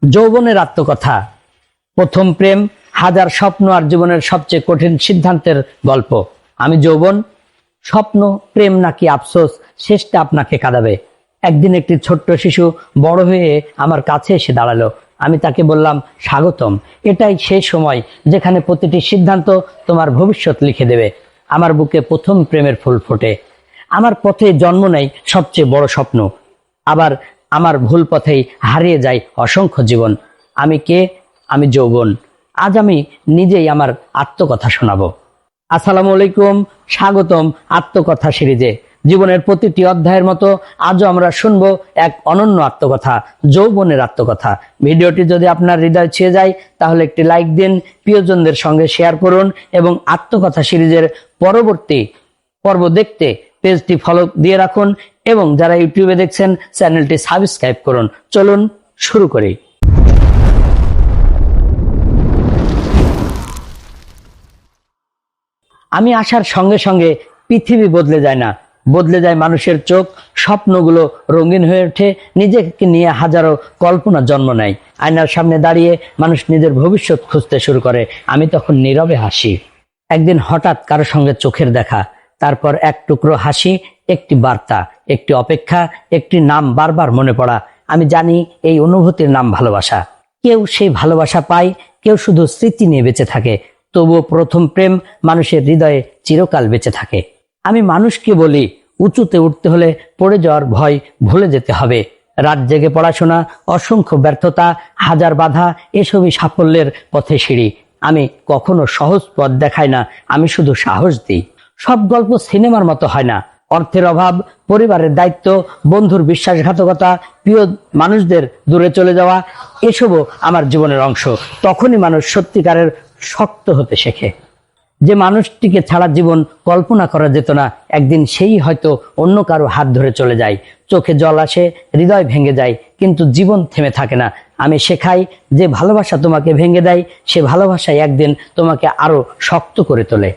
যৌবনের আত্মকথা। প্রথম প্রেম, হাজার স্বপ্ন আর জীবনের সবচেয়ে কঠিন সিদ্ধান্তের গল্প। আমি যৌবন, স্বপ্ন, প্রেম নাকি আফসোস, শেষটা আপনাকে কাঁদাবে। একদিন একটি ছোট্ট শিশু বড় হয়ে আমার কাছে এসে দাঁড়ালো। আমি তাকে বললাম, স্বাগতম। এটাই সেই সময় যেখানে প্রতিটি সিদ্ধান্ত তোমার ভবিষ্যৎ লিখে দেবে। আমার বুকে প্রথম প্রেমের ফুল ফোটে। আমার পথে জন্ম নেয় সবচেয়ে বড় স্বপ্ন, আবার আমার ভুল পথেই হারিয়ে যায় অসংখ্য জীবন। আমি কে? আমি যৌবন। আজ আমি নিজেই আমার আত্মকথা শোনাবো। আসসালামু আলাইকুম, স্বাগতম আত্মকথা সিরিজে। জীবনের প্রতিটি অধ্যায়ের মতো আজও আমরা শুনবো এক অনন্য আত্মকথা, যৌবনের আত্মকথা। ভিডিওটি যদি আপনার হৃদয় ছুঁয়ে যায় তাহলে একটি লাইক দিন, প্রিয়জনদের সঙ্গে শেয়ার করুন এবং আত্মকথা সিরিজের পরবর্তী পর্ব দেখতে পেজটি ফলো দিয়ে রাখুন এবং যারা ইউটিউবে দেখছেন চ্যানেলটি সাবস্ক্রাইব করুন। চলুন শুরু করি। আমি আসার সঙ্গে সঙ্গে পৃথিবী বদলে যায় না, বদলে যায় মানুষের চোখ। স্বপ্নগুলো রঙিন হয়ে ওঠে, নিজেকে নিয়ে হাজারো কল্পনা জন্ম নেয়। আয়নার সামনে দাঁড়িয়ে মানুষ নিজের ভবিষ্যৎ খুঁজতে শুরু করে। আমি তখন নীরবে হাসি। একদিন হঠাৎ কারো সঙ্গে চোখের দেখা, তারপর এক টুকরো হাসি, একটি বার্তা, একটি অপেক্ষা, একটি নাম বারবার মনে পড়া। আমি জানি এই অনুভূতির নাম ভালোবাসা। কেউ সেই ভালোবাসা পায়, কেউ শুধু স্মৃতি নিয়ে বেঁচে থাকে। তবুও প্রথম প্রেম মানুষের হৃদয়ে চিরকাল বেঁচে থাকে। আমি মানুষকে বলি, উঁচুতে উঠতে হলে পড়ে যাওয়ার ভয় ভুলে যেতে হবে। রাত জেগে পড়াশোনা, অসংখ্য ব্যর্থতা, হাজার বাধা, এসবই সাফল্যের পথে সিঁড়ি। আমি কখনো সহজ পথ দেখাই না, আমি শুধু সাহস দিই। সব গল্প সিনেমার মতো হয় না। অর্থের অভাব, পরিবারের দায়িত্ব, বন্ধুর বিশ্বাসঘাতকতা, প্রিয় মানুষদের দূরে চলে যাওয়া, এসবও আমার জীবনের অংশ। তখনই মানুষ সত্যিকারের শক্ত হতে শেখে। যে মানুষটিকে ছাড়া জীবন কল্পনা করা যেত না, একদিন সেই হয়তো অন্য কারো হাত ধরে চলে যায়। চোখে জল আসে, হৃদয় ভেঙে যায়, কিন্তু জীবন থেমে থাকে না। আমি শেখাই, যে ভালোবাসা তোমাকে ভেঙে দেয়, সে ভালোবাসাই একদিন তোমাকে আরো শক্ত করে তোলে।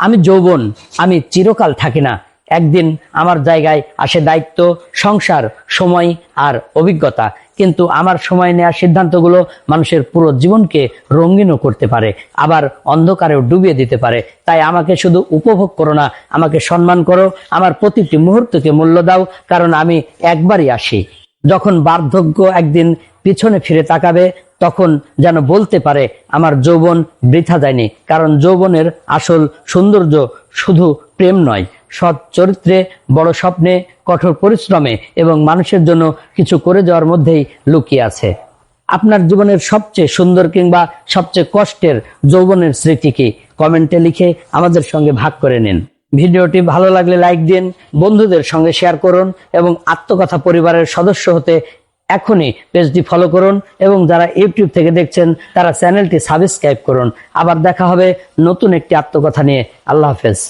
আমি যৌবন, আমি চিরকাল থাকি না। একদিন আমার জায়গায় আসে দায়িত্ব, সংসার, সময় আর অভিজ্ঞতা। কিন্তু আমার সময় নেওয়ার সিদ্ধান্তগুলো মানুষের পুরো জীবনকে রঙিনও করতে পারে, আবার অন্ধকারেও ডুবিয়ে দিতে পারে। তাই আমাকে শুধু উপভোগ করো না, আমাকে সম্মান করো। আমার প্রতিটি মুহূর্তকে মূল্য দাও, কারণ আমি একবারই আসি। যখন বার্ধক্য একদিন পিছনে ফিরে তাকাবে, তখন যেন বলতে পারে আমার যৌবন বৃথা যায়নি। কারণ যৌবনের আসল সৌন্দর্য শুধু প্রেম নয়, সৎ চরিত্রে, বড় স্বপ্নে, কঠোর পরিশ্রমে এবং মানুষের জন্য কিছু করে যাওয়ার মধ্যেই লুকিয়ে আছে। আপনার জীবনের সবচেয়ে সুন্দর কিংবা সবচেয়ে কষ্টের যৌবনের স্মৃতি কি? কমেন্টে লিখে আমাদের সঙ্গে ভাগ করে নিন। ভিডিওটি ভালো লাগলে লাইক দিন, বন্ধুদের সঙ্গে শেয়ার করুন এবং আত্মকথা পরিবারের সদস্য হতে এখনই পেজটি ফলো করুন এবং যারা ইউটিউব থেকে দেখছেন তারা চ্যানেলটি সাবস্ক্রাইব করুন। আবার দেখা হবে নতুন একটি আত্মকথা নিয়ে। আল্লাহ হাফেজ।